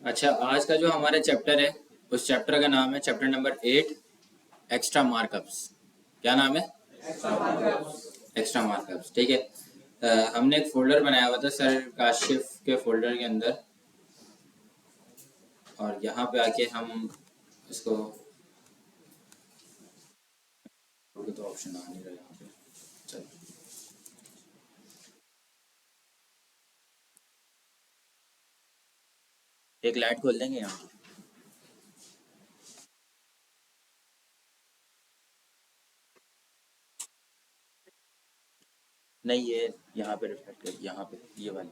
अच्छा, आज का जो हमारा चैप्टर है उस चैप्टर का नाम है चैप्टर नंबर 8, एक्स्ट्रा मार्कअप्स। क्या नाम है? Extra markups. ठीक है। हमने एक फोल्डर बनाया हुआ था सर काशिफ के फोल्डर के अंदर, और यहाँ पे आके हम इसको तो ऑप्शन आ नहीं रहा यहाँ पे। चलो, एक लाइट खोल देंगे यहाँ पे। नहीं, ये यहाँ पे रिफ्लेक्ट कर, यहाँ पे ये वाली।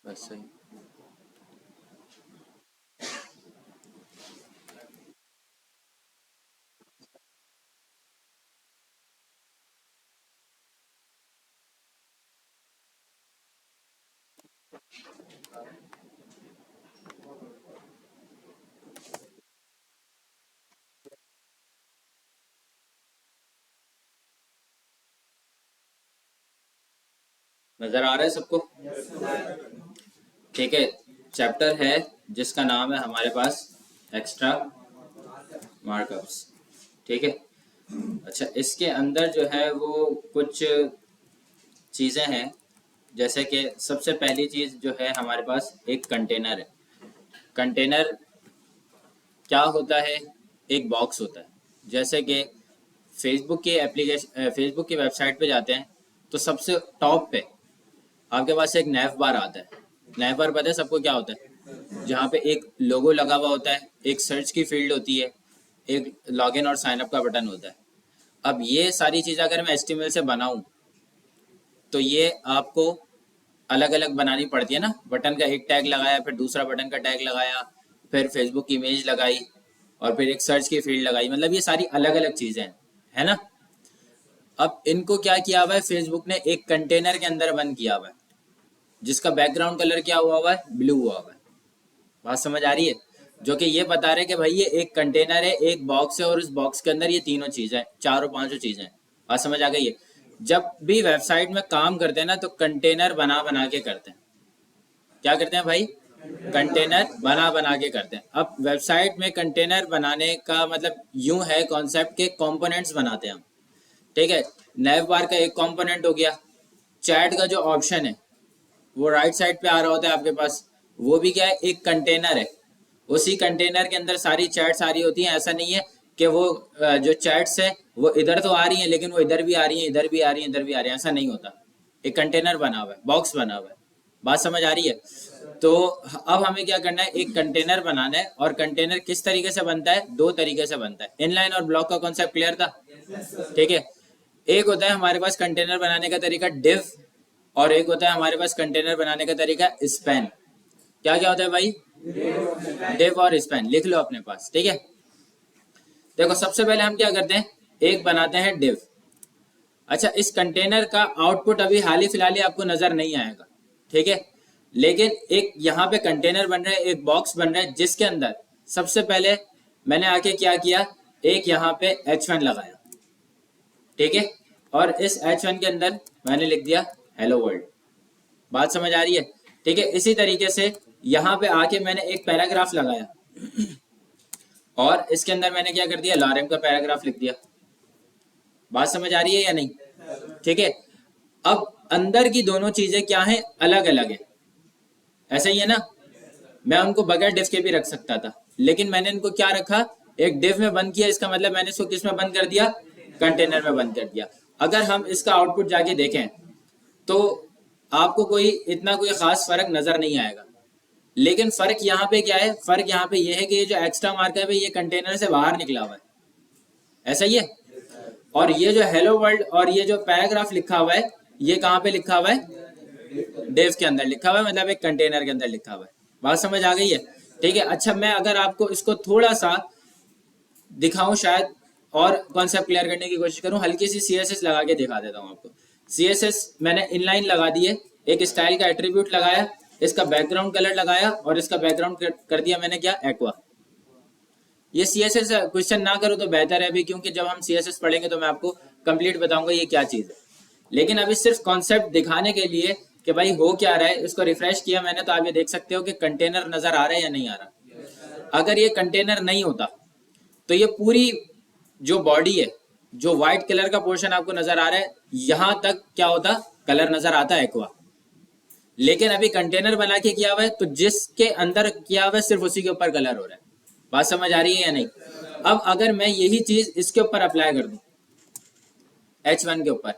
बस सही। नजर आ रहा है सबको? ठीक है। चैप्टर है जिसका नाम है हमारे पास एक्स्ट्रा मार्कअप्स। ठीक है। अच्छा, इसके अंदर जो है वो कुछ चीज़ें हैं, जैसे कि सबसे पहली चीज़ जो है हमारे पास एक कंटेनर है। कंटेनर क्या होता है? एक बॉक्स होता है। जैसे कि फेसबुक की वेबसाइट पे जाते हैं तो सबसे टॉप पे आपके पास एक नैव बार आता है। नैव बार पता है सबको क्या होता है? जहाँ पे एक लोगो लगा हुआ होता है, एक सर्च की फील्ड होती है, एक लॉगिन और साइन अप का बटन होता है। अब ये सारी चीज़ अगर मैं HTML से बनाऊं तो ये आपको अलग अलग बनानी पड़ती है ना। बटन का एक टैग लगाया, फिर दूसरा बटन का टैग लगाया, फिर फेसबुक की इमेज लगाई, और फिर एक सर्च की फील्ड लगाई। मतलब ये सारी अलग अलग चीज़ें हैं, है ना। अब इनको क्या किया हुआ है, फेसबुक ने एक कंटेनर के अंदर बंद किया हुआ है, जिसका बैकग्राउंड कलर क्या हुआ है? ब्लू हुआ हुआ है। बात समझ आ रही है? जो कि ये बता रहे कि भाई ये एक कंटेनर है, एक बॉक्स है, और उस बॉक्स के अंदर ये तीनों चीजें, चारों पांचों चीजें हैं। बात समझ आ गई है? जब भी वेबसाइट में काम करते हैं ना तो कंटेनर बना बना के करते हैं। क्या करते हैं भाई? कंटेनर बना बना के करते हैं। अब वेबसाइट में कंटेनर बनाने का मतलब यूं है कॉन्सेप्ट के कंपोनेंट्स बनाते हैं हम। ठीक है। नैव बार का एक कंपोनेंट हो गया। चैट का जो ऑप्शन है वो राइट साइड पे आ रहा होता है आपके पास, वो भी क्या है? एक कंटेनर है। उसी कंटेनर के अंदर सारी चैट्स आ रही होती हैं। ऐसा नहीं है कि वो जो चैट्स है वो इधर तो आ रही हैं लेकिन वो इधर भी आ रही हैं, इधर भी आ रही हैं, इधर भी आ रही हैं। ऐसा नहीं होता। एक कंटेनर बना हुआ है, बॉक्स बना हुआ है। बात समझ आ रही है? तो अब हमें क्या करना है, एक कंटेनर बनाना है। और कंटेनर किस तरीके से बनता है? दो तरीके से बनता है। इनलाइन और ब्लॉक का कॉन्सेप्ट क्लियर था? ठीक है। एक होता है हमारे पास कंटेनर बनाने का तरीका डिव, और एक होता है हमारे पास कंटेनर बनाने का तरीका स्पैन। क्या क्या होता है भाई? डिव और स्पैन। लिख लो अपने पास। ठीक है। देखो, सबसे पहले हम क्या करते हैं, एक बनाते हैं डिव। अच्छा, इस कंटेनर का आउटपुट अभी हाल ही फिलहाल ही आपको नजर नहीं आएगा। ठीक है। लेकिन एक यहाँ पे कंटेनर बन रहा है, एक बॉक्स बन रहा है, जिसके अंदर सबसे पहले मैंने आके क्या किया, एक यहाँ पे H1 लगाया। ठीक है। और इस H1 के अंदर मैंने लिख दिया हेलो वर्ल्ड। बात समझ आ रही है? ठीक है। इसी तरीके से यहाँ पे आके मैंने एक पैराग्राफ लगाया, और इसके अंदर मैंने क्या कर दिया, लॉरेम का पैराग्राफ लिख दिया। बात समझ आ रही है या नहीं? ठीक है। अब अंदर की दोनों चीजें क्या हैं? अलग अलग है। ऐसा ही है ना। मैं उनको बगैर डिव के भी रख सकता था, लेकिन मैंने इनको क्या रखा, एक डिव में बंद किया। इसका मतलब मैंने इसको किस में बंद कर दिया? कंटेनर में बंद कर दिया। अगर हम इसका आउटपुट जाके देखें तो आपको कोई इतना कोई खास फर्क नजर नहीं आएगा। लेकिन फर्क यहाँ पे क्या है? फर्क यहाँ पे ये है कि ये जो एक्स्ट्रा मार्कर है ये कंटेनर से बाहर निकला हुआ है। ऐसा ही है। और ये जो हेलो वर्ल्ड और ये जो पैराग्राफ लिखा हुआ है, ये कहाँ पे लिखा हुआ है? डेव के अंदर लिखा हुआ है, मतलब एक कंटेनर के अंदर लिखा हुआ है। बात समझ आ गई है? ठीक है। अच्छा, मैं अगर आपको इसको थोड़ा सा दिखाऊं शायद, और कॉन्सेप्ट क्लियर करने की कोशिश करूं, हल्की सी CSS लगा के दिखा देता हूं आपको। CSS मैंने इनलाइन लगा दिए, एक स्टाइल का एट्रीब्यूट लगाया, इसका बैकग्राउंड कलर लगाया, और इसका बैकग्राउंड कर दिया मैंने क्या, एक्वा। ये CSS क्वेश्चन ना करो तो बेहतर है अभी, क्योंकि जब हम CSS पढ़ेंगे तो मैं आपको कंप्लीट बताऊंगा ये क्या चीज है। लेकिन अभी सिर्फ कॉन्सेप्ट दिखाने के लिए कि भाई हो क्या रहा है, इसको रिफ्रेश किया मैंने तो आप ये देख सकते हो कि कंटेनर नजर आ रहा है या नहीं आ रहा। अगर ये कंटेनर नहीं होता तो ये पूरी जो बॉडी है, जो व्हाइट कलर का पोर्शन आपको नजर आ रहा है, यहां तक क्या होता, कलर नजर आता है एक्वा। लेकिन अभी कंटेनर बना के किया हुआ है तो जिसके अंदर किया हुआ है सिर्फ उसी के ऊपर कलर हो रहा है। बात समझ आ रही है या नहीं? अब अगर मैं यही चीज इसके ऊपर अप्लाई कर दूं H1 के ऊपर,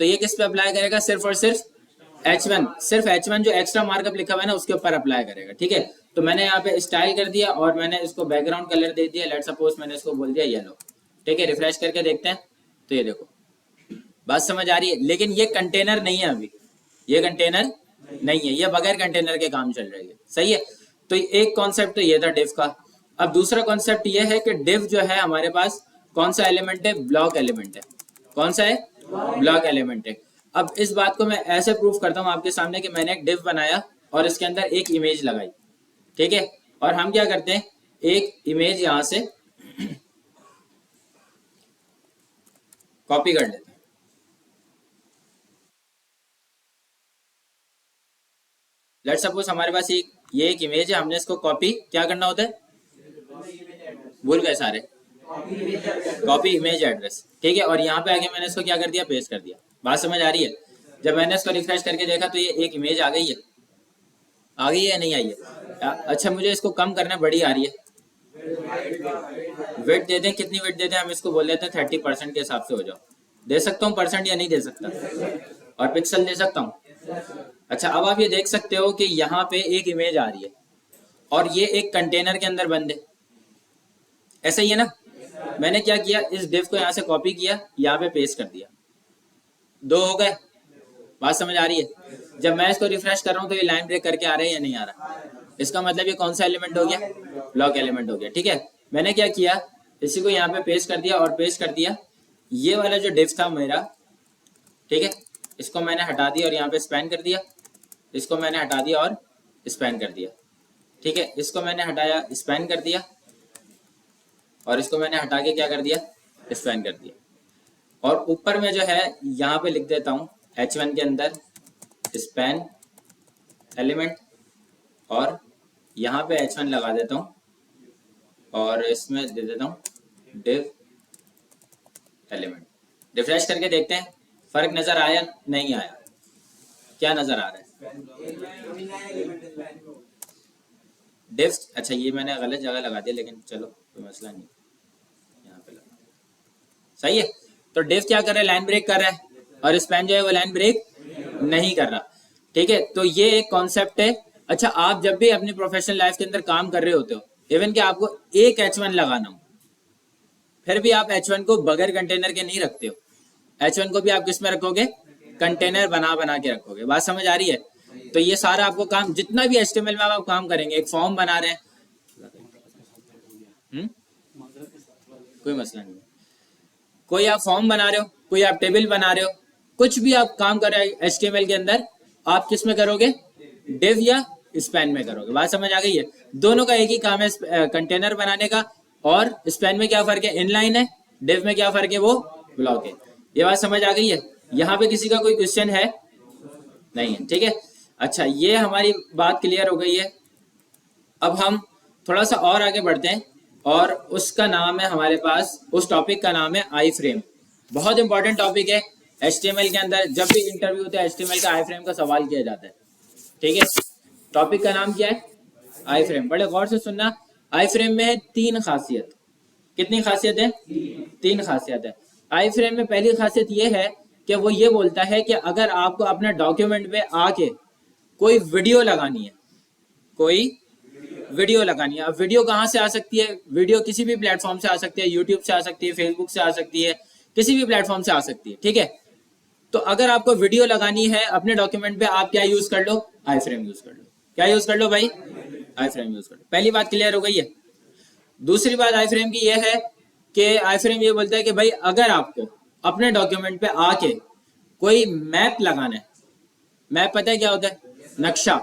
तो ये किस पे अप्लाई करेगा? सिर्फ और सिर्फ H1, सिर्फ H1 जो एक्स्ट्रा मार्कअप लिखा हुआ है ना उसके ऊपर अप्लाई करेगा। ठीक है, तो मैंने यहाँ पे स्टाइल कर दिया और मैंने इसको बैकग्राउंड कलर दे दिया, लेट सपोज मैंने इसको बोल दिया येलो। ठीक है, रिफ्रेश करके देखते हैं तो ये देखो, बात समझ आ रही है? लेकिन ये कंटेनर नहीं है अभी, ये कंटेनर नहीं है, ये बगैर कंटेनर के काम चल रही है। सही है, तो एक कॉन्सेप्ट तो ये था डिव का। अब दूसरा कॉन्सेप्ट ये है कि डिव जो है हमारे पास कौन सा एलिमेंट है? ब्लॉक एलिमेंट है। कौन सा है? ब्लॉक एलिमेंट है। अब इस बात को मैं ऐसे प्रूफ करता हूं आपके सामने कि मैंने एक डिव बनाया और इसके अंदर एक इमेज लगाई। ठीक है, और हम क्या करते हैं, एक इमेज यहां से कॉपी कर लेते हैं। लेट्स सपोज हमारे पास ये एक इमेज है, हमने इसको कॉपी क्या करना होता है? भूल गए सारे, कॉपी इमेज एड्रेस। ठीक है, और यहाँ पे आगे मैंने इसको क्या कर दिया? पेस्ट कर दिया। बात समझ आ रही है? जब मैंने इसको रिफ्रेश करके देखा तो ये एक इमेज आ गई है। आ गई है या नहीं आई है? अच्छा, मुझे इसको कम करना, बड़ी आ रही है। वेट दे दें, कितनी वेट दे दें? हम इसको बोल देते हैं 30% के हिसाब से हो जाओ। दे सकता हूँ परसेंट या नहीं दे सकता? और पिक्सल दे सकता हूँ। अच्छा, अब आप ये देख सकते हो कि यहाँ पे एक इमेज आ रही है और ये एक कंटेनर के अंदर बंद है। ऐसा ही है ना? मैंने क्या किया, इस डिव को यहाँ से कॉपी किया, यहाँ पे पेस्ट कर दिया, दो हो गए। बात समझ आ रही है? जब मैं इसको रिफ्रेश कर रहा हूँ तो ये लाइन ब्रेक करके आ रहा है या नहीं आ रहा? इसका मतलब ये कौन सा एलिमेंट हो गया? ब्लॉक एलिमेंट हो गया। ठीक है, मैंने क्या किया, इसी को यहाँ पे पेस्ट कर दिया और पेस्ट कर दिया ये वाला जो डिव था मेरा। ठीक है, इसको मैंने हटा दिया और यहाँ पे स्पैन कर दिया, इसको मैंने हटा दिया और स्पैन कर दिया। ठीक है, इसको मैंने हटाया, स्पैन कर दिया, और इसको मैंने हटा के क्या कर दिया? स्पैन कर दिया। और ऊपर में जो है यहाँ पे लिख देता हूँ H1 के अंदर स्पैन एलिमेंट, और यहाँ पे H1 लगा देता हूँ और इसमें दे देता हूँ डिव एलिमेंट। रिफ्रेश करके देखते हैं फर्क नजर आया नहीं आया? क्या नजर आ रहा है? डिव, अच्छा ये मैंने गलत जगह लगा दिया, लेकिन चलो कोई मसला नहीं, यहाँ पे लगा। सही है, तो डिव क्या कर रहा है? लाइन ब्रेक कर रहा है, और स्पैन जो है वो लाइन ब्रेक नहीं कर रहा। ठीक है, तो ये एक कॉन्सेप्ट है। अच्छा, आप जब भी अपनी प्रोफेशनल लाइफ के अंदर काम कर रहे होते हो, इवन कि आपको एक H1 लगाना हो, फिर भी आप H1 को बगैर कंटेनर के नहीं रखते हो। H1 को भी आप किस में रखोगे? कंटेनर बना बना के रखोगे। बात समझ आ रही है? तो ये सारा आपको काम, जितना भी HTML में आप काम करेंगे, एक फॉर्म बना रहे हैं, कोई मसला नहीं, कोई आप फॉर्म बना रहे हो, कोई आप टेबल बना रहे हो, कुछ भी आप काम कर रहे हैं HTML के अंदर, आप किस में करोगे? डिव या स्पैन में करोगे। बात समझ आ गई है? दोनों का एक ही काम है, कंटेनर बनाने का। और स्पैन में क्या फर्क है? इनलाइन है। डिव में क्या फर्क है? वो ब्लॉक है। ये बात समझ आ गई है? यहाँ पे किसी का कोई क्वेश्चन है? नहीं है? ठीक है, अच्छा ये हमारी बात क्लियर हो गई है। अब हम थोड़ा सा और आगे बढ़ते हैं, और उसका नाम है हमारे पास, उस टॉपिक का नाम है आई फ्रेम। बहुत इंपॉर्टेंट टॉपिक है HTML के अंदर। जब भी इंटरव्यू होता है HTML का आई फ्रेम का सवाल किया जाता है। ठीक है, टॉपिक का नाम क्या है? आई फ्रेम। बड़े गौर से सुनना, आई फ्रेम में है 3 खासियत। कितनी खासियत है? 3 खासियत है। आई फ्रेम में पहली खासियत ये है कि वो ये बोलता है कि अगर आपको अपने डॉक्यूमेंट में आके कोई वीडियो लगानी है, कोई वीडियो लगानी है। अब वीडियो कहाँ से आ सकती है? वीडियो किसी भी प्लेटफॉर्म से आ सकती है, यूट्यूब से आ सकती है, फेसबुक से आ सकती है, किसी भी प्लेटफॉर्म से आ सकती है। ठीक है, तो अगर आपको वीडियो लगानी है अपने डॉक्यूमेंट पे, आप क्या यूज कर लो? आई फ्रेम यूज कर लो। क्या यूज कर लो भाई? आई फ्रेम यूज कर लो। पहली बात क्लियर हो गई है। दूसरी बात आई फ्रेम की यह है कि आई फ्रेम ये बोलता है कि भाई अगर आपको अपने डॉक्यूमेंट पे आके कोई मैप लगाना है, मैप पता है क्या होता है? नक्शा।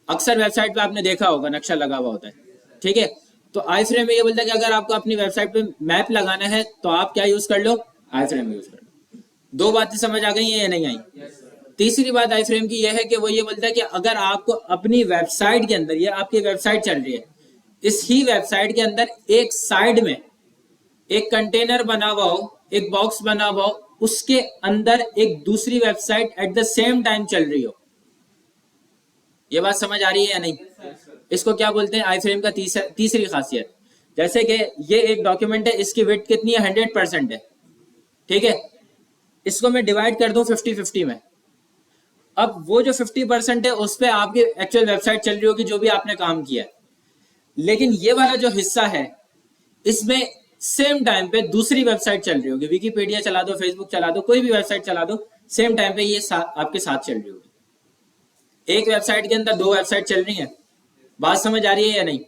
अक्सर वेबसाइट पे आपने देखा होगा नक्शा लगा हुआ होता है। ठीक है, तो आई फ्रेम में ये बोलता है कि अगर आपको अपनी वेबसाइट पे मैप लगाना है तो आप क्या यूज कर लो, आई फ्रेम यूज कर लो। दो बातें समझ आ गई हैं या नहीं आई? तीसरी बात आई फ्रेम की यह है कि वो ये बोलता है कि अगर आपको अपनी वेबसाइट के अंदर, ये आपकी वेबसाइट चल रही है, इस ही वेबसाइट के अंदर एक साइड में एक कंटेनर बना हुआ हो, एक बॉक्स बना हुआ हो, उसके अंदर एक दूसरी website at the same time चल रही हो। ये बात समझ आ रही है या नहीं? इसको क्या बोलते हैं? आई फ्रेम का तीसरी खासियत। जैसे कि ये एक डॉक्यूमेंट है, इसकी विड्थ कितनी है? 100% है, ठीक है। इसको मैं डिवाइड कर दूं 50-50 में। अब वो जो 50% है उस पर आपकी एक्चुअल वेबसाइट चल रही होगी, जो भी आपने काम किया है। लेकिन ये वाला जो हिस्सा है, इसमें सेम टाइम पे दूसरी वेबसाइट चल रही होगी। विकीपीडिया चला दो, फेसबुक चला दो, कोई भी वेबसाइट चला दो, सेम टाइम पे ये आपके साथ चल रही होगी। एक वेबसाइट के अंदर दो वेबसाइट चल रही है। बात समझ आ रही है या नहीं?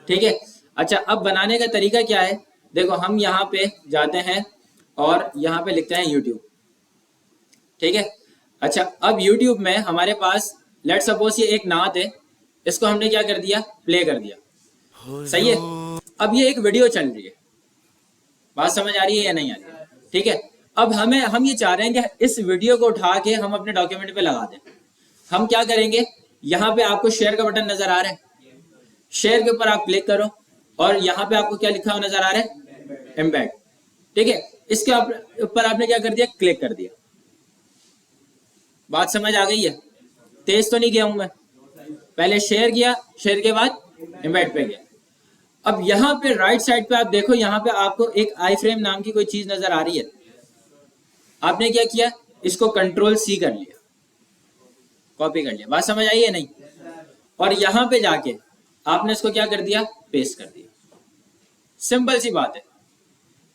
ठीक है। अच्छा, अब बनाने का तरीका क्या है? देखो, हम यहाँ पे जाते हैं और यहाँ पे लिखते हैं यूट्यूब, ठीक है। अच्छा, अब यूट्यूब में हमारे पास लेट सपोज ये एक नात है, इसको हमने क्या कर दिया? प्ले कर दिया, सही है। अब ये एक वीडियो चल रही है। बात समझ आ रही है या नहीं आ रही है? ठीक है। अब हम ये चाह रहे हैं कि इस वीडियो को उठा के हम अपने डॉक्यूमेंट पे लगा दें। हम क्या करेंगे? यहाँ पे आपको शेयर का बटन नजर आ रहा है, शेयर के ऊपर आप क्लिक करो और यहाँ पे आपको क्या लिखा हुआ नजर आ रहा है? एम्बेड, ठीक है। इसके ऊपर आपने क्या कर दिया? क्लिक कर दिया। बात समझ आ गई है? तेज तो नहीं गया हूं मैं? पहले शेयर किया, शेयर के बाद एम्बेड पे गया। अब यहाँ पे राइट साइड पे आप देखो, यहाँ पे आपको एक आई फ्रेम नाम की कोई चीज नजर आ रही है। आपने क्या किया? इसको Ctrl+C कर लिया, कॉपी कर लिया। बात समझ आई है नहीं? और यहाँ पे जाके आपने इसको क्या कर दिया? पेस्ट कर दिया। सिंपल सी बात है।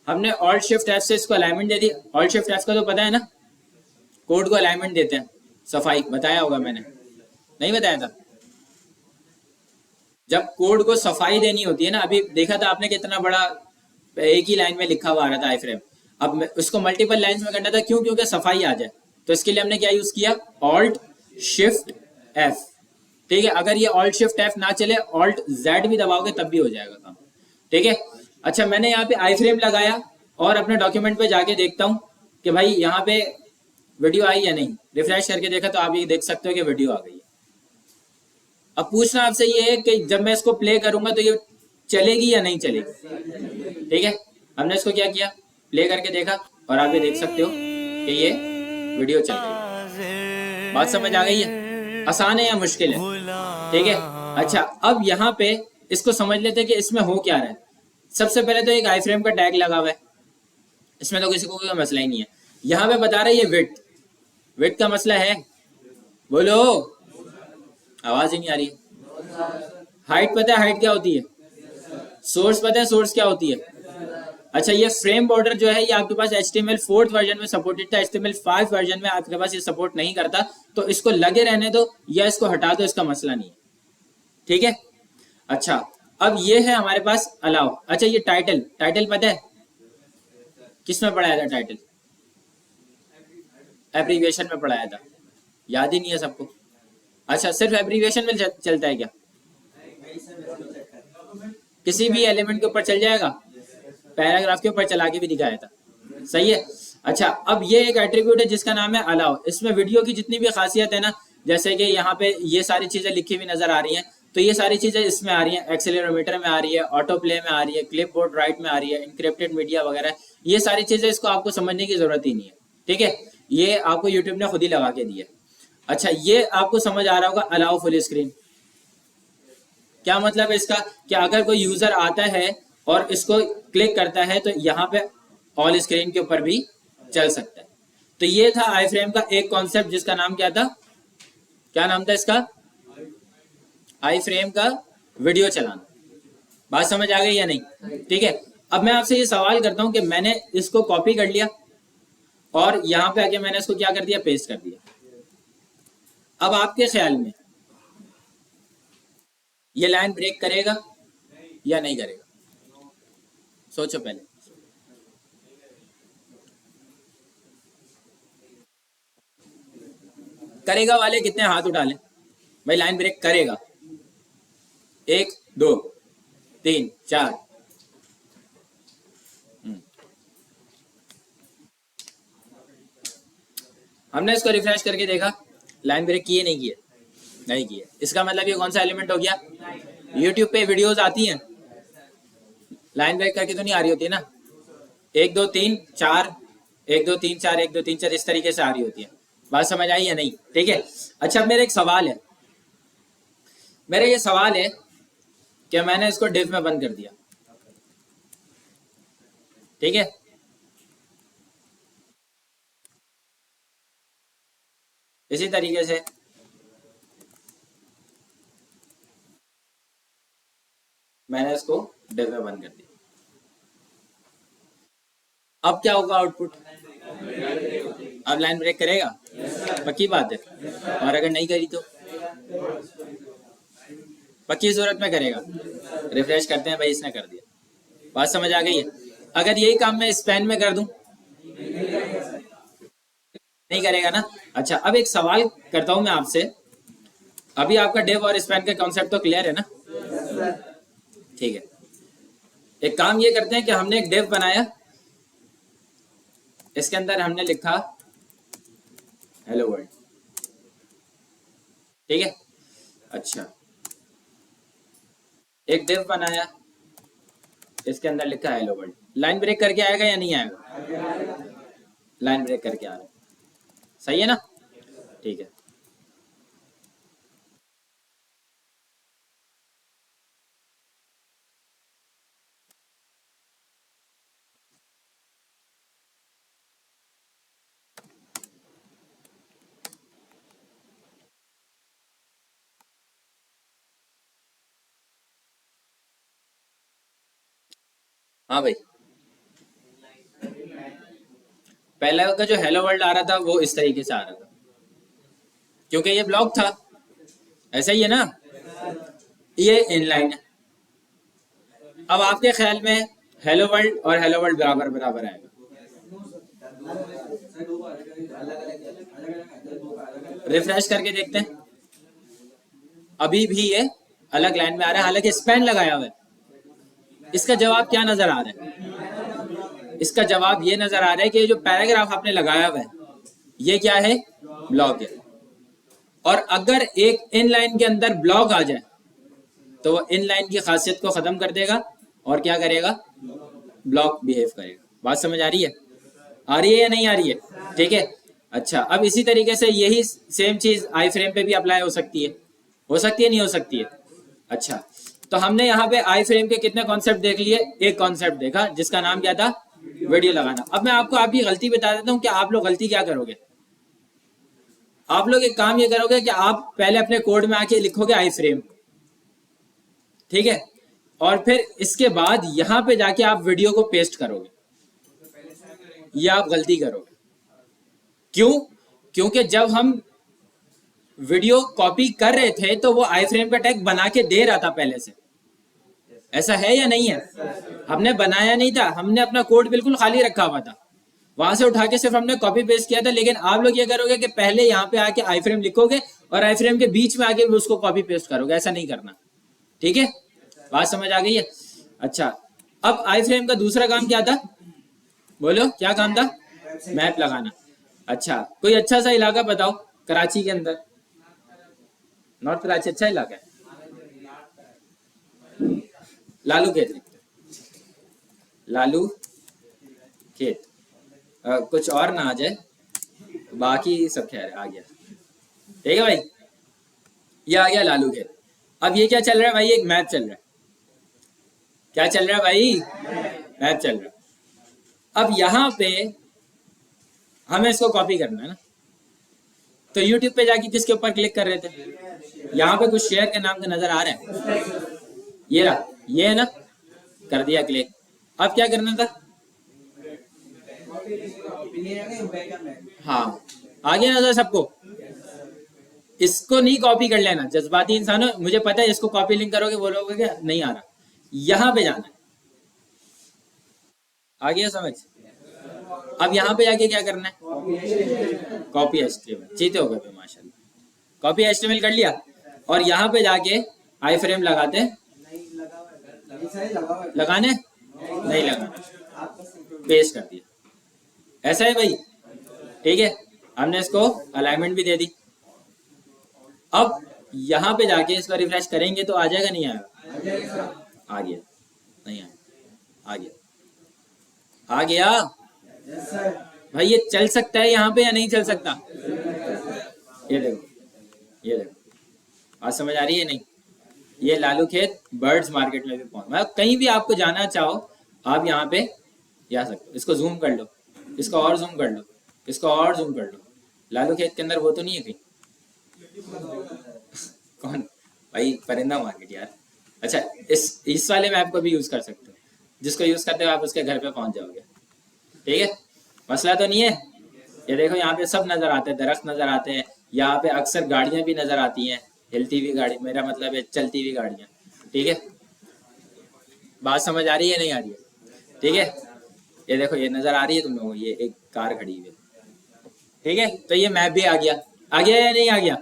हमने Alt+Shift+F से इसको अलाइनमेंट दे दी। Alt+Shift+F का तो पता है ना, कोड को अलाइनमेंट देते हैं। सफाई बताया होगा मैंने, नहीं बताया था? जब कोड को सफाई देनी होती है ना, अभी देखा था आपने कितना बड़ा एक ही लाइन में लिखा हुआ आ रहा था आई फ्रेम। अब उसको मल्टीपल लाइंस में करना था, क्यों? क्योंकि सफाई आ जाए। तो इसके लिए हमने क्या यूज किया? Alt+Shift+F, ठीक है। अगर ये Alt+Shift+F ना चले, Alt+Z भी दबाओगे तब भी हो जाएगा काम, ठीक है। अच्छा, मैंने यहाँ पे आई फ्रेम लगाया और अपने डॉक्यूमेंट पे जाके देखता हूँ कि भाई यहाँ पे वीडियो आई या नहीं। रिफ्रेश करके देखा तो आप ये देख सकते हो कि वीडियो आ गई है। अब पूछना आपसे ये है कि जब मैं इसको प्ले करूंगा तो ये चलेगी या नहीं चलेगी, ठीक है। हमने इसको क्या किया? प्ले करके देखा और आप ये देख सकते हो कि ये वीडियो चल रही है। बात समझ आ गई है? आसान है या मुश्किल है? ठीक है। अच्छा, अब यहाँ पे इसको समझ लेते हैं कि इसमें हो क्या रहा है। सबसे पहले तो एक आई फ्रेम का टैग लगा हुआ है, इसमें तो किसी को कोई मसला ही नहीं है। यहाँ पे बता रहा है ये विड्थ, विड्थ का मसला है? बोलो, आवाज ही नहीं आ रही। हाइट पता है हाइट क्या होती है? सोर्स पता है सोर्स क्या होती है? अच्छा, ये फ्रेम बॉर्डर जो है ये आपके पास HTML 4th वर्जन में सपोर्टेड था, HTML 5 वर्जन में आपके पास ये सपोर्ट नहीं करता। तो इसको लगे रहने दो या इसको हटा दो, इसका मसला नहीं है, ठीक है। अच्छा, अब ये है हमारे पास अलाउ। अच्छा, ये टाइटल, टाइटल पता है किसमें पढ़ाया था? टाइटल एब्रीविएशन में पढ़ाया था, याद ही नहीं है सबको? अच्छा, सिर्फ एब्रीविएशन में चलता है क्या? किसी भी एलिमेंट के ऊपर चल जाएगा? पैराग्राफ के ऊपर चला के भी दिखाया था, सही है। अच्छा, अब ये एक एट्रीब्यूट है जिसका नाम है अलाउ। इसमें वीडियो की जितनी भी खासियत है ना, जैसे कि यहाँ पे ये सारी चीजें लिखी हुई नजर आ रही हैं, तो ये सारी चीजें इसमें आ रही हैं। एक्सेलेरोमीटर में आ रही है, ऑटो प्ले में आ रही है, क्लिपबोर्ड राइट में आ रही है, इनक्रिप्टेड मीडिया वगैरह, ये सारी चीजें इसको आपको समझने की जरूरत ही नहीं है, ठीक है। ये आपको यूट्यूब ने खुद ही लगा के दी है। अच्छा, ये आपको समझ आ रहा होगा अलाउ फुल स्क्रीन। क्या मतलब है इसका? कि अगर कोई यूजर आता है और इसको क्लिक करता है तो यहाँ पे ऑल स्क्रीन के ऊपर भी चल सकता है। तो ये था आई फ्रेम का एक कॉन्सेप्ट जिसका नाम क्या था? क्या नाम था इसका? आई फ्रेम का वीडियो चलाना। बात समझ आ गई या नहीं? ठीक है। अब मैं आपसे ये सवाल करता हूं कि मैंने इसको कॉपी कर लिया और यहां पे आके मैंने इसको क्या कर दिया? पेस्ट कर दिया। अब आपके ख्याल में ये लाइन ब्रेक करेगा या नहीं करेगा? सोचो पहले। करेगा वाले कितने हाथ उठा लें? भाई लाइन ब्रेक करेगा। 1 2 3 4। हमने इसको रिफ्रेश करके देखा, लाइन ब्रेक किए नहीं किए, नहीं किए। इसका मतलब ये कौन सा एलिमेंट हो गया? यूट्यूब पे वीडियोस आती हैं, लाइन ब्रेक करके तो नहीं आ रही होती है ना, 1 2 3 4, 1 2 3 4, 1 2 3 4 इस तरीके से आ रही होती है। बात समझ आई या नहीं? ठीक है। अच्छा, अब मेरा एक सवाल है, मेरा ये सवाल है कि मैंने इसको डिव में बंद कर दिया, ठीक है, इसी तरीके से मैंने इसको डिव में बंद कर दिया। अब क्या होगा आउटपुट? अब लाइन ब्रेक करेगा? पक्की बात है। और अगर नहीं करी तो पक्की सूरत में करेगा। रिफ्रेश करते हैं, भाई इसने कर दिया। बात समझ आ गई है? अगर यही काम मैं स्पैन में कर दूं, नहीं करेगा ना। अच्छा, अब एक सवाल करता हूं मैं आपसे, अभी आपका डिव और स्पैन का कॉन्सेप्ट तो क्लियर है ना? ठीक है। एक काम ये करते हैं कि हमने एक डिव बनाया, इसके अंदर हमने लिखा हेलो वर्ल्ड, ठीक है। अच्छा, एक डिव बनाया, इसके अंदर लिखा हेलो वर्ल्ड। लाइन ब्रेक करके आएगा या नहीं आएगा? लाइन ब्रेक करके आ रहा है, सही है ना? ठीक है। हाँ भाई, पहले का जो हेलो वर्ल्ड आ रहा था वो इस तरीके से आ रहा था, क्योंकि ये ब्लॉक था, ऐसा ही है ना, ये इनलाइन है। अब आपके ख्याल में हेलो वर्ल्ड और हेलो वर्ल्ड बराबर बराबर आएगा? रिफ्रेश करके देखते हैं, अभी भी ये अलग लाइन में आ रहा है, हालांकि स्पैन लगाया हुआ है। इसका जवाब क्या नजर आ रहा है? इसका जवाब ये नजर आ रहा है कि जो पैराग्राफ आपने लगाया हुआ है ये क्या है? ब्लॉक है। और अगर एक इन लाइन के अंदर ब्लॉक आ जाए तो वो इन लाइन की खासियत को खत्म कर देगा और क्या करेगा? ब्लॉक बिहेव करेगा। बात समझ आ रही है? आ रही है या नहीं आ रही है? ठीक है। अच्छा, अब इसी तरीके से यही सेम चीज आई फ्रेम पे भी अप्लाई हो सकती है, हो सकती है नहीं हो सकती है? अच्छा, तो हमने यहाँ पे आई फ्रेम के कितने कॉन्सेप्ट देख लिए? एक कॉन्सेप्ट देखा जिसका नाम क्या था? वीडियो लगाना। अब मैं आपको आपकी गलती बता देता हूँ कि आप लोग गलती क्या करोगे। आप लोग एक काम ये करोगे कि आप पहले अपने कोड में आके लिखोगे आई फ्रेम, ठीक है, और फिर इसके बाद यहां पे जाके आप वीडियो को पेस्ट करोगे। ये आप गलती करोगे। क्यों? क्योंकि जब हम वीडियो कॉपी कर रहे थे तो वो आई फ्रेम का टैग बना के दे रहा था पहले से, ऐसा है या नहीं है? हमने बनाया नहीं था, हमने अपना कोड बिल्कुल खाली रखा हुआ था, वहां से उठा के सिर्फ हमने कॉपी पेस्ट किया था। लेकिन आप लोग ये करोगे कि पहले यहाँ पे आके आई फ्रेम लिखोगे और आई फ्रेम के बीच में आके उसको कॉपी पेस्ट करोगे। ऐसा नहीं करना, ठीक है? बात समझ आ गई है? अच्छा, अब आई फ्रेम का दूसरा काम क्या था? बोलो, क्या काम था? मैप लगाना। अच्छा, कोई अच्छा सा इलाका बताओ कराची के अंदर। नॉर्थ कराची अच्छा इलाका है? लालू खेत लिखते, लालू खेत। कुछ और ना आ जाए, बाकी सब खैर आ गया। ठीक है भाई, ये आ गया लालू खेत। अब ये क्या चल रहा है भाई? एक मैप चल रहा है। क्या चल रहा है भाई? मैप चल रहा है। अब यहाँ पे हमें इसको कॉपी करना है ना, तो YouTube पे जाके किसके ऊपर क्लिक कर रहे थे? यहाँ पे कुछ शेयर के नाम का नजर आ रहा है, ये रहा, ये है ना, कर दिया क्लिक। अब क्या करना था? हाँ, आ गया नजर सबको? इसको नहीं कॉपी कर लेना, जज्बाती इंसान हो, मुझे पता है इसको कॉपी लिंक करोगे बोलोगे क्या नहीं आ रहा। यहाँ पे जाना है, आ गया समझ? अब यहाँ पे जाके क्या करना है? Copy HTML. जीते हो गए माशाल्लाह, कॉपी एचटीएमएल कर लिया और यहाँ पे जाके आई फ्रेम लगाते हैं। लगाने नहीं लगाना, पेस्ट कर दिया। ऐसा है भाई, ठीक है। हमने इसको अलाइनमेंट भी दे दी। अब यहाँ पे जाके इसको रिफ्रेश करेंगे तो आ जाएगा नहीं आएगा? आ गया, नहीं आया, आ गया, आ गया। भाई ये चल सकता है यहाँ पे या नहीं चल सकता? ये देखो, ये देखो, बात समझ आ रही है नहीं? ये लालू खेत बर्ड्स मार्केट में भी पहुंच, मतलब कहीं भी आपको जाना चाहो आप यहाँ पे जा सकते हो। इसको जूम कर लो, इसको और जूम कर लो, इसको और जूम कर लो। लालू खेत के अंदर वो तो नहीं है कहीं? कौन भाई? परिंदा मार्केट यार। अच्छा, इस वाले मैप को भी यूज कर सकते हो, जिसको यूज करते हो आप उसके घर पे पहुंच जाओगे, ठीक है। मसला तो नहीं है। ये देखो यहाँ पे सब नजर आते हैं, दरख्त नजर आते हैं, यहाँ पे अक्सर गाड़ियां भी नजर आती हैं, हिलती हुई गाड़ी, मेरा मतलब है चलती हुई गाड़ियां, ठीक है। बात समझ आ रही है नहीं आ रही है? ठीक है, ये देखो ये नजर आ रही है तुम लोगों को, ये एक कार खड़ी हुई है, ठीक है। तो ये मैप भी आ गया, आ गया या नहीं आ गया?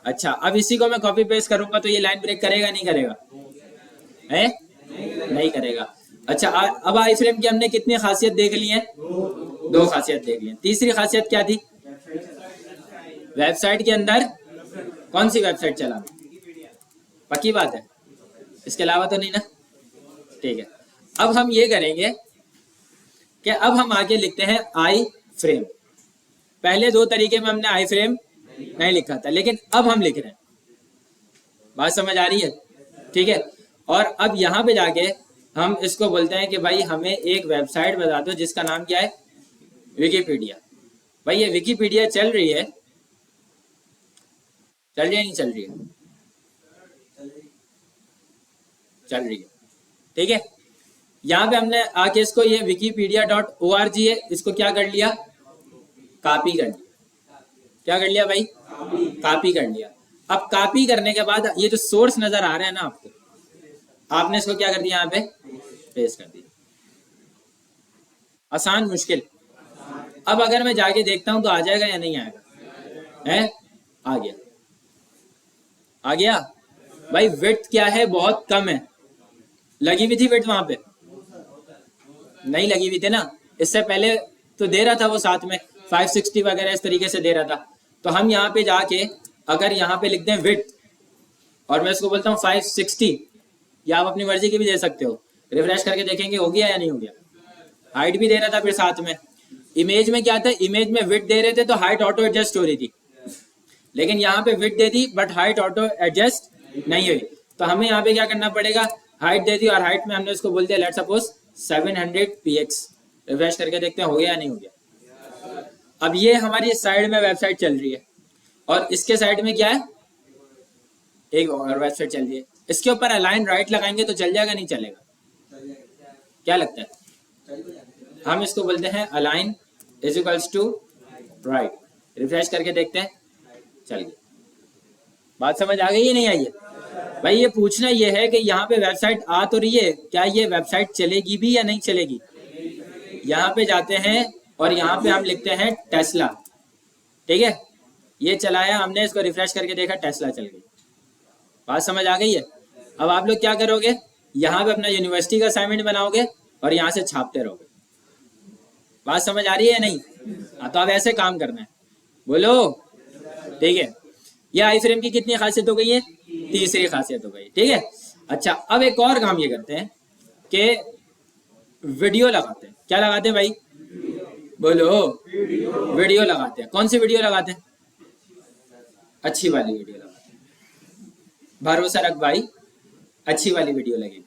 अच्छा, अब इसी को मैं कॉपी पेस्ट करूंगा तो ये लाइन ब्रेक करेगा नहीं करेगा? है नहीं करेगा। अच्छा, अब आई फ्रेम की हमने कितनी खासियत देख ली है? 2 खासियत देख ली है। तीसरी खासियत क्या थी? वेबसाइट के अंदर कौन सी वेबसाइट चलाना? पक्की बात है, इसके अलावा तो नहीं ना? ठीक है। अब हम ये करेंगे कि अब हम आगे लिखते हैं आई फ्रेम। पहले 2 तरीके में हमने आई फ्रेम नहीं लिखा था, लेकिन अब हम लिख रहे हैं। बात समझ आ रही है? ठीक है। और अब यहाँ पे जाके हम इसको बोलते हैं कि भाई हमें एक वेबसाइट बता दो जिसका नाम क्या है? विकिपीडिया। भाई ये विकिपीडिया चल रही है, चल रही है नहीं चल रही है? चल रही है, ठीक है। यहाँ पे हमने आके इसको, ये wikipedia.org है, इसको क्या कर लिया? कॉपी कर लिया। क्या कर लिया भाई? कॉपी कर लिया। अब कॉपी करने के बाद ये जो सोर्स नजर आ रहा है ना आपको, आपने इसको क्या कर दिया? यहाँ पे पेस्ट कर दिया। आसान मुश्किल? अब अगर मैं जाके देखता हूं तो आ जाएगा या नहीं आएगा? है? आ गया, आ गया। भाई विड्थ क्या है? बहुत कम है। लगी हुई थी विड्थ वहां पे? नहीं लगी हुई थी ना। इससे पहले तो दे रहा था वो साथ में 560 वगैरह इस तरीके से दे रहा था। तो हम यहाँ पे जाके अगर यहाँ पे लिख दें विड्थ और मैं इसको बोलता हूँ 560, या आप अपनी मर्जी की भी दे सकते हो, रिफ्रेश करके देखेंगे हो गया या नहीं हो गया। हाइट भी दे रहा था फिर साथ में। इमेज में क्या था? इमेज में विड्थ दे रहे थे तो हाइट ऑटो एडजस्ट हो रही थी, लेकिन यहाँ पे width they the but height auto adjust नहीं हुई। तो हमें यहाँ पे क्या करना पड़ेगा? हाइट दे दी और हाइट में हमने उसको बोल दिया लेट सपोज 700 px। रिफ्रेश करके देखते हैं हो गया या नहीं हो गया। अब ये हमारी साइड में वेबसाइट चल रही है और इसके साइड में क्या है? एक और वेबसाइट चल रही है। इसके ऊपर अलाइन राइट लगाएंगे तो चल जाएगा नहीं चलेगा? क्या लगता है? हम इसको बोलते हैं align is equals to right. Refresh करके देखते हैं, चल गया। बात समझ आ गई है नहीं आई है? भाई ये पूछना ये है कि यहाँ पे वेबसाइट आ तो रही है, क्या ये वेबसाइट चलेगी भी या नहीं चलेगी? यहाँ पे जाते हैं और यहाँ पे हम लिखते हैं टेस्ला, ठीक है। ये चलाया हमने, इसको रिफ्रेश करके देखा, टेस्ला चल गई। बात समझ आ गई है? अब आप लोग क्या करोगे? यहाँ पे अपना यूनिवर्सिटी का असाइनमेंट बनाओगे और यहाँ से छापते रहोगे। बात समझ आ रही है नहीं? हाँ, तो अब ऐसे काम करना है, बोलो, ठीक है। ये आई फ्रेम की कितनी खासियत हो गई है? तीसरी खासियत हो गई, ठीक है। अच्छा, अब एक और काम ये करते हैं कि वीडियो लगाते हैं। क्या लगाते हैं भाई? बोलो, वीडियो लगाते हैं। कौन सी वीडियो लगाते हैं? अच्छी वाली वीडियो लगाते हैं। भरोसा रख भाई, अच्छी वाली वीडियो लगेगी,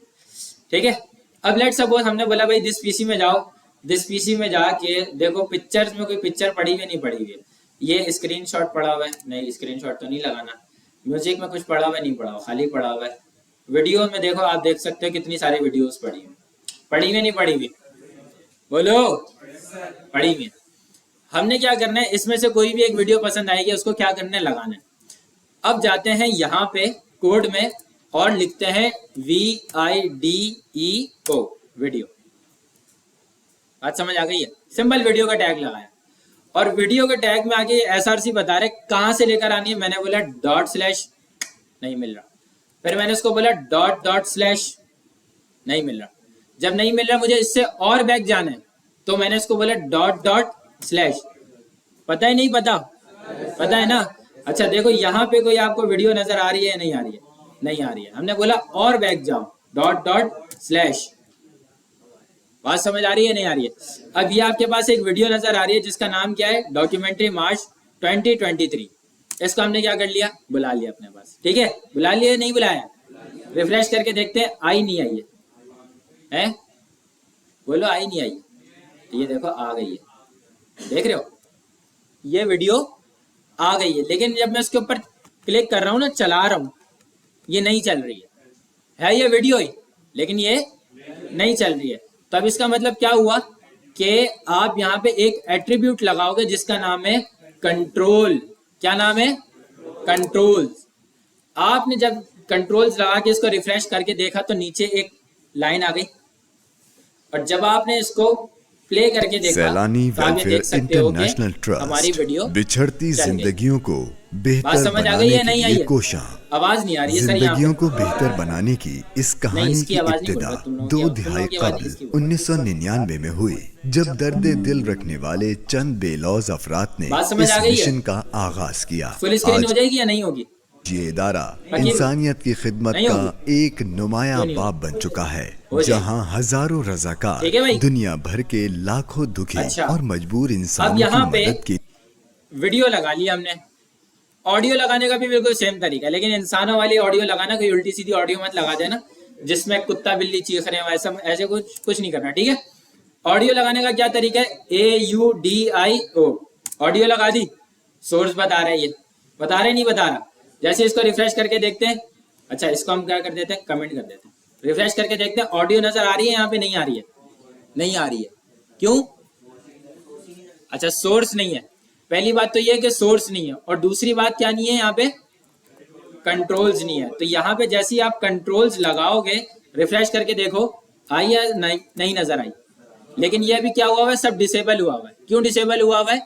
ठीक है। अब लेट सपोज हमने बोला भाई दिस पीसी में जाओ, दिस पीसी में जाके देखो पिक्चर्स में कोई पिक्चर पड़ी हुई नहीं पड़ी हुई है। ये स्क्रीनशॉट पड़ा हुआ है, नहीं स्क्रीनशॉट तो नहीं लगाना। म्यूजिक में कुछ पड़ा हुआ है, नहीं पड़ा हुआ, खाली पड़ा हुआ है। वीडियो में देखो, आप देख सकते हो कितनी सारी वीडियोस पड़ी हुई, पड़ी हुई नहीं पड़ी हुई? बोलो, पड़ी हुई। हमने क्या करना है? इसमें से कोई भी एक वीडियो पसंद आएगी, उसको क्या करना है? लगाना है। अब जाते हैं यहाँ पे कोड में और लिखते हैं VIDEO वीडियो। बात समझ आ गई है? सिंपल वीडियो का टैग लगाया और वीडियो के टैग में आगे SRC बता रहे कहां से लेकर आनी है। मैंने बोला डॉट स्लैश, नहीं मिल रहा, फिर मैंने उसको बोला डॉट डॉट स्लैश, नहीं मिल रहा। जब नहीं मिल रहा मुझे इससे और बैक जाना है तो मैंने इसको बोला डॉट डॉट स्लैश। पता है नहीं पता? पता है ना? अच्छा देखो यहाँ पे कोई आपको वीडियो नजर आ रही है या नहीं आ रही है? नहीं आ रही है। हमने बोला और बैक जाओ डॉट डॉट स्लैश। बात समझ आ रही है नहीं आ रही है? अब ये आपके पास एक वीडियो नजर आ रही है जिसका नाम क्या है? डॉक्यूमेंट्री मार्च 2023। इसको हमने क्या कर लिया? बुला लिया अपने पास। ठीक है, बुला लिया नहीं बुलाया? रिफ्रेश करके देखते हैं आई नहीं आई है? बोलो आई नहीं आई? ये देखो आ गई है, देख रहे हो? ये वीडियो आ गई है, लेकिन जब मैं उसके ऊपर क्लिक कर रहा हूँ ना, चला रहा हूँ, ये नहीं चल रही है ये वीडियो ही, लेकिन ये नहीं चल रही है। तो अब इसका मतलब क्या हुआ कि आप यहाँ पे एक एट्रीब्यूट लगाओगे जिसका नाम है कंट्रोल। क्या नाम है? कंट्रोल्स। आपने जब कंट्रोल्स लगा के इसको रिफ्रेश करके देखा तो नीचे एक लाइन आ गई, और जब आपने इसको प्ले करके देखा सैलानी तो आप ये वेलफेयर देख सकते हो कि इंटरनेशनल हमारी ट्रस्ट वीडियो बिछड़ती चल गई। जिंदगियों को बात बेहतर समझ आ गई बनाने है के नहीं आई लिए है? कोशां। आवाज नहीं आ रही है सर यहाँ जिंदगियों पे। को बेहतर बनाने की इस नहीं, कहानी इसकी की आवाज नहीं बोल इब्तिदा रहा, तुम लोगों 2 की दहाई आवाज नहीं कबल इसकी बोल रही। 1999 में हुई, जब दर्द दिल रखने वाले चंद बेलौज अफराद ने बात समझ इस आ गई है? मिशन का आगाज किया। फुल स्क्रीन हो आज जाएगी या नहीं होगी? ये इदारा बाकी इंसानियत की खिदमत नहीं का होगी। एक नुमाया क्यों नहीं बाप बन चुका है, हो जाएगी। जहां हजारों ठीक है रजाकार भाई? दुनिया भर के लाखों दुखी अच्छा, और मजबूर अब इंसानों की यहाँ पे मदद की। वीडियो लगा लिया हमने। ऑडियो लगाने का भी बिल्कुल सेम तरीका है, लेकिन इंसानों वाली ऑडियो लगाना, कोई उल्टी सीधी ऑडियो मत लगा देना जिसमें कुत्ता बिल्ली चीख रहे हो, ऐसा ऐसे कुछ नहीं करना। ठीक है, ऑडियो लगाने का क्या तरीका है? AUDIO। ऑडियो लगा दी, सोर्स बता रहा है, ये बता रहे नहीं बता रहा। जैसे इसको रिफ्रेश करके देखते हैं, अच्छा इसको हम क्या कर देते हैं, कमेंट कर देते हैं। रिफ्रेश करके देखते हैं ऑडियो नजर आ रही है यहाँ पे? नहीं आ रही है? नहीं आ रही है, क्यों? अच्छा सोर्स नहीं है। पहली बात तो ये है कि सोर्स नहीं है, और दूसरी बात क्या नहीं है यहाँ पे? कंट्रोल्स नहीं है। तो यहाँ पे जैसे ही आप कंट्रोल्स लगाओगे, रिफ्रेश करके देखो आई या नहीं, नहीं नजर आई। लेकिन ये अभी क्या हुआ हुआ है? सब डिसेबल हुआ हुआ है। क्यों डिसेबल हुआ हुआ है?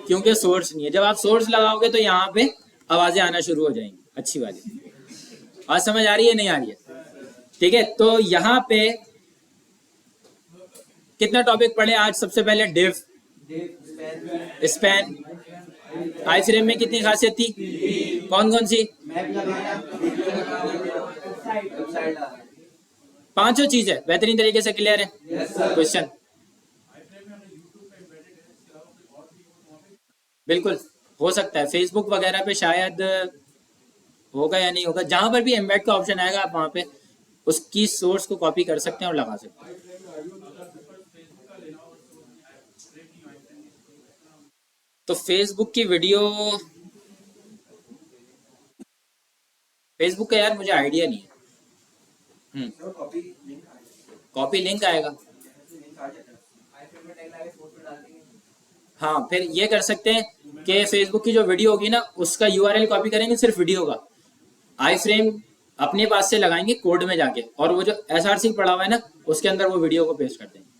क्योंकि सोर्स नहीं है। जब आप सोर्स लगाओगे तो यहाँ पे आवाजें आना शुरू हो जाएंगी। अच्छी बात है। आज समझ आ रही है नहीं आ रही है? ठीक है, तो यहाँ पे कितना टॉपिक पढ़े आज? सबसे पहले डिफ, स्पैन, आई फ्रेम में कितनी खासियत थी? कौन कौन सी? पांचों चीजें बेहतरीन तरीके से क्लियर है? क्वेश्चन बिल्कुल हो सकता है फेसबुक वगैरह पे शायद होगा या नहीं होगा। जहां पर भी एम्बेड का ऑप्शन आएगा आप वहां पे उसकी सोर्स को कॉपी कर सकते हैं और लगा सकते हैं। तो फेसबुक की वीडियो, फेसबुक का यार मुझे आइडिया नहीं है। कॉपी लिंक आएगा, हाँ फिर ये कर सकते हैं कि फेसबुक की जो वीडियो होगी ना उसका URL कॉपी करेंगे, सिर्फ वीडियो का। आई फ्रेम अपने पास से लगाएंगे कोड में जाके, और वो जो SRC पड़ा हुआ है ना उसके अंदर वो वीडियो को पेस्ट कर देंगे।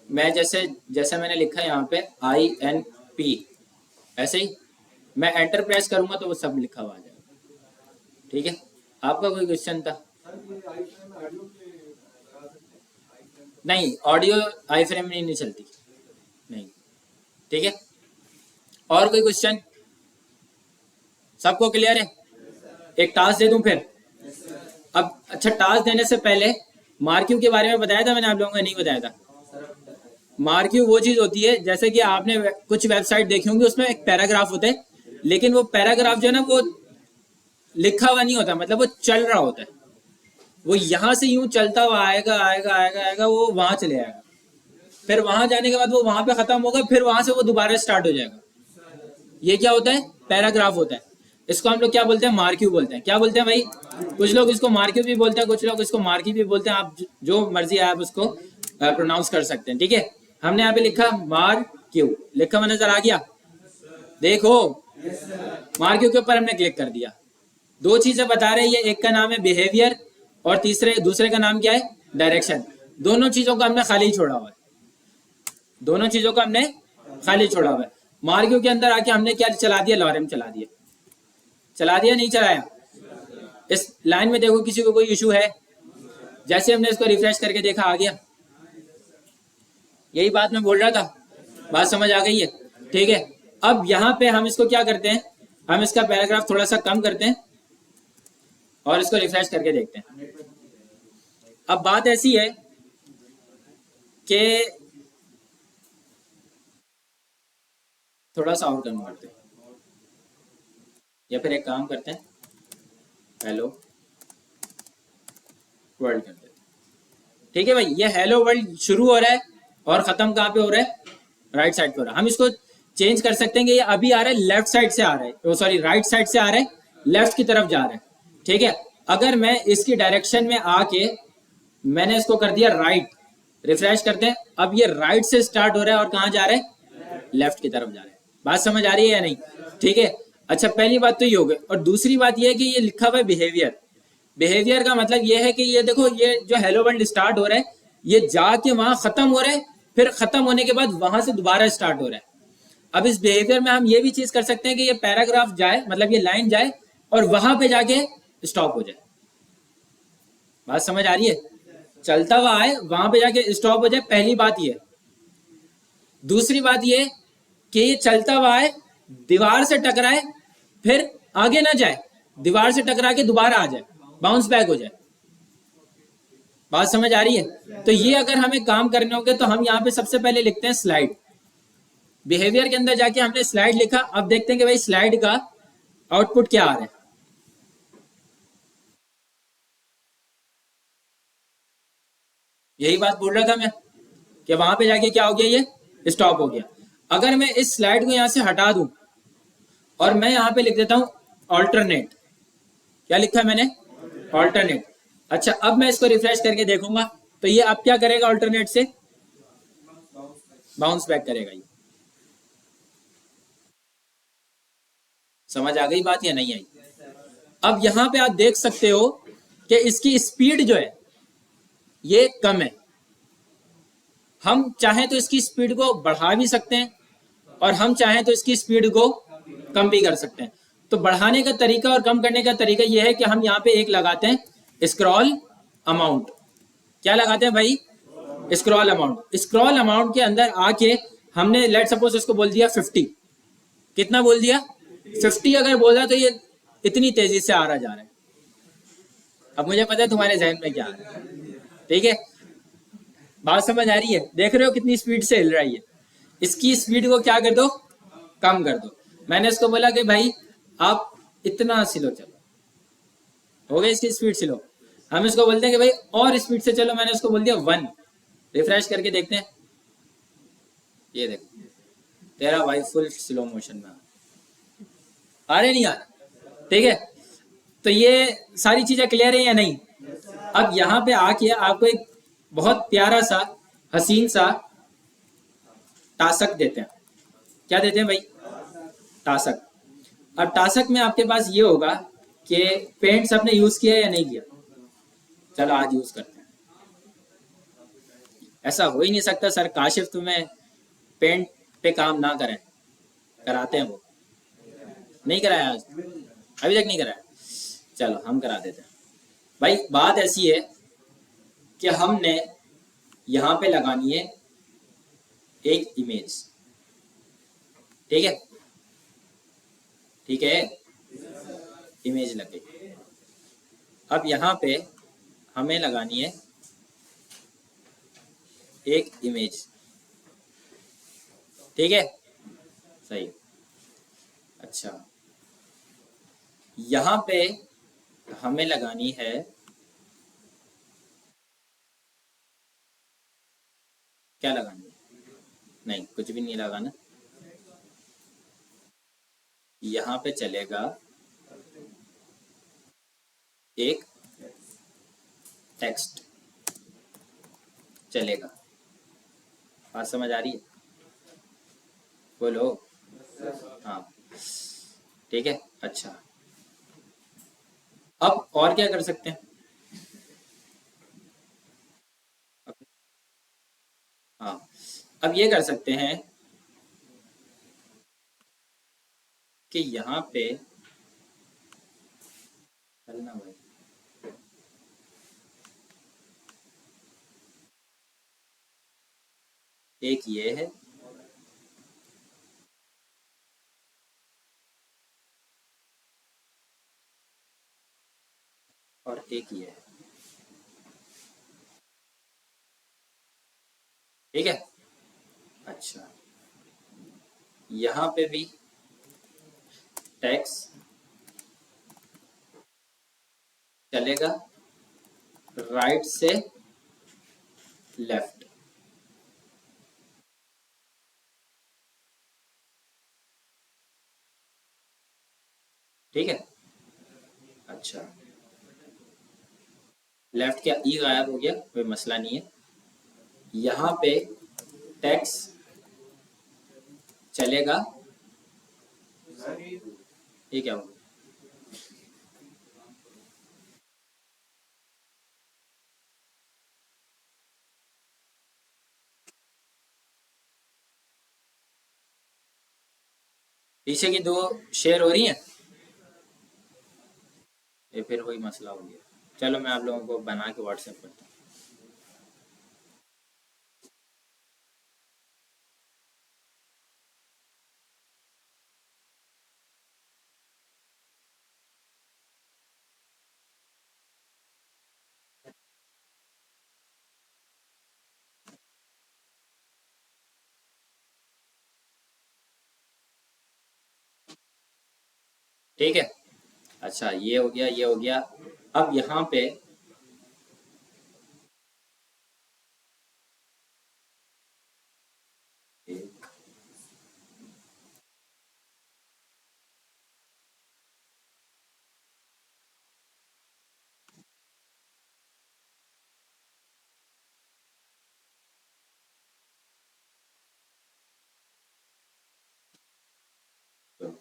मैं जैसे मैंने लिखा है यहाँ पे INP, ऐसे ही मैं एंटर प्रेस करूंगा तो वो सब लिखा हुआ आ जाएगा। ठीक है, आपका कोई क्वेश्चन था? नहीं, ऑडियो आई फ्रेम में नहीं चलती, नहीं। ठीक है, और कोई क्वेश्चन? सबको क्लियर है? एक टास्क दे दूं फिर? अब अच्छा, टास्क देने से पहले मार्क्यू के बारे में बताया था मैंने आप लोगों को? नहीं बताया था? मार्क्यू वो चीज होती है जैसे कि आपने कुछ वेबसाइट देखी होंगी, उसमें एक पैराग्राफ होता है, लेकिन वो पैराग्राफ जो है ना वो लिखा हुआ नहीं होता, मतलब वो चल रहा होता है। वो यहाँ से यूं चलता हुआ आएगा आएगा आएगा आएगा, वो वहां चले जाएगा, फिर वहां जाने के बाद वो वहां पे खत्म होगा, फिर वहां से वो दोबारा स्टार्ट हो जाएगा। ये क्या होता है? पैराग्राफ होता है। इसको हम लोग क्या बोलते हैं? मार्क्यू बोलते हैं। क्या बोलते हैं भाई? कुछ लोग इसको मार्क्यू भी बोलते हैं, कुछ लोग इसको मार्की भी बोलते हैं। आप जो मर्जी है आप उसको प्रोनाउंस कर सकते हैं। ठीक है, हमने यहाँ पे लिखा मार्क्यू, लिखा हुआ नजर आ गया? देखो मार्क्यू के ऊपर हमने क्लिक कर दिया। दो चीजें बता रहे हैं, एक का नाम है बिहेवियर और दूसरे का नाम क्या है? डायरेक्शन। दोनों चीजों को हमने खाली छोड़ा हुआ है, दोनों चीजों को हमने खाली छोड़ा हुआ है। मार्क्यू के अंदर आके हमने क्या चला दिया? लॉरेम चला दिया। चला दिया नहीं चलाया? इस लाइन में देखो किसी को कोई इशू है? जैसे हमने इसको रिफ्रेश करके देखा आ गया। यही बात मैं बोल रहा था, बात समझ आ गई है? ठीक है, अब यहाँ पे हम इसको क्या करते हैं, हम इसका पैराग्राफ थोड़ा सा कम करते हैं और इसको रिफ्रेश करके देखते हैं। अब बात ऐसी है कि थोड़ा सा और कम करते हैं, या फिर एक काम करते हैं, हेलो वर्ल्ड कर देते हैं। ठीक है भाई, ये हेलो वर्ल्ड शुरू हो रहा है और खत्म कहाँ पे हो रहा है? राइट साइड पे हो रहा है। हम इसको चेंज कर सकते हैं कि ये अभी आ रहा है लेफ्ट साइड से आ रहा है, सॉरी राइट साइड से आ रहा है, लेफ्ट की तरफ जा रहा है। ठीक है, अगर मैं इसकी डायरेक्शन में आके मैंने इसको कर दिया राइट, रिफ्रेश करते हैं, अब ये राइट से स्टार्ट हो रहा है और कहाँ जा रहा है? लेफ्ट की तरफ जा रहा है। बात समझ आ रही है या नहीं? ठीक है, अच्छा पहली बात तो ये हो गई। और दूसरी बात ये है कि ये लिखा हुआ है बिहेवियर। बिहेवियर का मतलब ये है कि ये देखो, ये जो हेलो वर्ल्ड स्टार्ट हो रहा है, ये जाके वहां खत्म हो रहा है, फिर खत्म होने के बाद वहां से दोबारा स्टार्ट हो रहा है। अब इस बिहेवियर में हम ये भी चीज कर सकते हैं कि ये पैराग्राफ जाए, मतलब ये लाइन जाए और वहां पे जाके स्टॉप हो जाए। बात समझ आ रही है? चलता हुआ आए, वहां पे जाके स्टॉप हो जाए, पहली बात ये। दूसरी बात ये कि ये चलता हुआ आए, दीवार से टकराए, फिर आगे ना जाए, दीवार से टकरा के दोबारा आ जाए, बाउंस बैक हो जाए। बात समझ आ रही है? तो ये अगर हमें काम करने होंगे तो हम यहाँ पे सबसे पहले लिखते हैं स्लाइड। बिहेवियर के अंदर जाके हमने स्लाइड लिखा, अब देखते हैं कि भाई स्लाइड का आउटपुट क्या आ रहा है। यही बात बोल रहा था मैं कि वहां पे जाके क्या हो गया, ये स्टॉप हो गया। अगर मैं इस स्लाइड को यहां से हटा दूं और मैं यहां पे लिख देता हूं ऑल्टरनेट, क्या लिखा है मैंने? ऑल्टरनेट। अच्छा, अब मैं इसको रिफ्रेश करके देखूंगा तो ये अब क्या करेगा? ऑल्टरनेट से बाउंस बैक करेगा। ये समझ आ गई बात या नहीं आई? अब यहां पे आप देख सकते हो कि इसकी स्पीड जो है ये कम है। हम चाहें तो इसकी स्पीड को बढ़ा भी सकते हैं और हम चाहें तो इसकी स्पीड को कम भी कर सकते हैं। तो बढ़ाने का तरीका और कम करने का तरीका यह है कि हम यहाँ पे एक लगाते हैं स्क्रॉल अमाउंट। क्या लगाते हैं भाई? Scroll amount. स्क्रॉल अमाउंट के अंदर आके हमने लेट सपोज इसको बोल दिया 50। कितना बोल दिया? 50 अगर बोला तो ये इतनी तेजी से आ रहा जा रहा है। अब मुझे पता है तुम्हारे जहन में क्या आ रहा है। ठीक है, बात समझ आ रही है? देख रहे हो कितनी स्पीड से हिल रही है। इसकी स्पीड को क्या कर दो? कम कर दो। मैंने इसको बोला कि भाई आप इतना स्लो चलो, हो गई इसकी स्पीड स्लो। हम इसको बोलते हैं कि भाई और स्पीड से चलो, मैंने इसको बोल दिया 1। रिफ्रेश करके देखते हैं, ये देखो तेरा भाई फुल स्लो मोशन में आ रहे नहीं आ रहा। ठीक है, तो ये सारी चीजें क्लियर है या नहीं? अब यहाँ पे आके आपको एक बहुत प्यारा सा हसीन सा टास्क देते हैं। क्या देते हैं भाई? टास्क। अब टास्क में आपके पास ये होगा कि पेंट्स आपने यूज किया या नहीं किया। चलो आज यूज करते हैं। ऐसा हो ही नहीं सकता सर काशिफ तुम्हें पेंट पे काम ना करें, कराते हैं। वो नहीं कराया आज, अभी तक नहीं कराया। चलो हम करा देते हैं भाई। बात ऐसी है कि हमने यहां पे लगानी है एक इमेज। ठीक है, ठीक है, इमेज लग गई। अब यहां पे हमें लगानी है एक इमेज। ठीक है, सही। अच्छा, यहां पे हमें लगानी है क्या लगानी है? नहीं, कुछ भी नहीं लगाना। यहां पे चलेगा एक टेक्स्ट चलेगा। बात समझ आ रही है? बोलो। हाँ, ठीक है। अच्छा, अब और क्या कर सकते हैं? हाँ, अब ये कर सकते हैं कि यहाँ पे चलना भाई। एक ये है, और एक ये है। ठीक है। अच्छा, यहाँ पे भी टैक्स चलेगा राइट से लेफ्ट। ठीक है। अच्छा, लेफ्ट क्या ई गायब हो गया, कोई मसला नहीं है। यहाँ पे टैक्स चलेगा, ये क्या होगा, पीछे की दो शेयर हो रही हैं, ये फिर वही मसला हो गया। चलो मैं आप लोगों को बना के व्हाट्सएप करता हूँ। ठीक है। अच्छा, ये हो गया, ये हो गया। अब यहाँ पे एक, दो,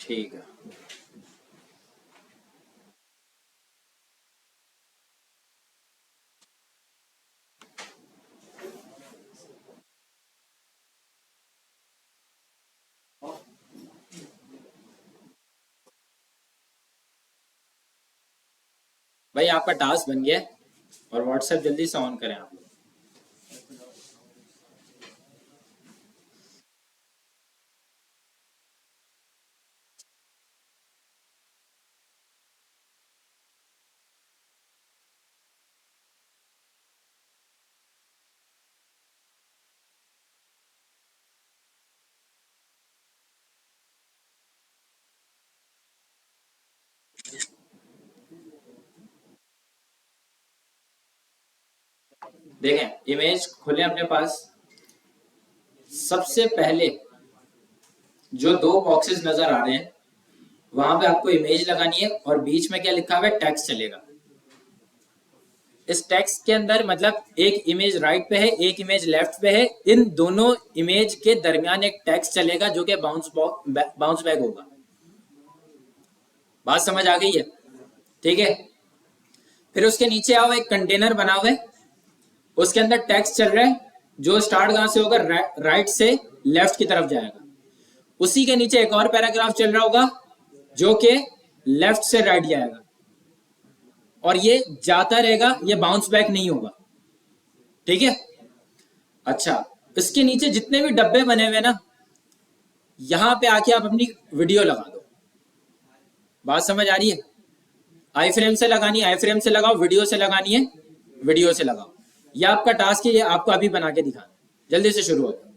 ठीक है। भाई आपका टास्क बन गया है, और व्हाट्सएप जल्दी से ऑन करें आप लोग। देखें, इमेज खोलें अपने पास। सबसे पहले जो दो बॉक्सेस नजर आ रहे हैं, वहां पे आपको इमेज लगानी है, और बीच में क्या लिखा हुआ है, टेक्स्ट चलेगा। इस टेक्स्ट के अंदर मतलब एक इमेज राइट पे है, एक इमेज लेफ्ट पे है, इन दोनों इमेज के दरमियान एक टेक्स्ट चलेगा जो कि बाउंस बैक होगा। बात समझ आ गई है? ठीक है। फिर उसके नीचे आओ, एक कंटेनर बना हुआ है, उसके अंदर टेक्स्ट चल रहा है जो स्टार्ट कहां से होगा, राइट से लेफ्ट की तरफ जाएगा। उसी के नीचे एक और पैराग्राफ चल रहा होगा जो कि लेफ्ट से राइट जाएगा, और ये जाता रहेगा, ये बाउंस बैक नहीं होगा। ठीक है। अच्छा, इसके नीचे जितने भी डब्बे बने हुए ना, यहां पे आके आप अपनी वीडियो लगा दो। बात समझ आ रही है? आई फ्रेम से लगानी है, आई फ्रेम से लगाओ, वीडियो से लगानी है, वीडियो से लगाओ। ये आपका टास्क है, ये आपको अभी बना के दिखाना। जल्दी से शुरू होता है।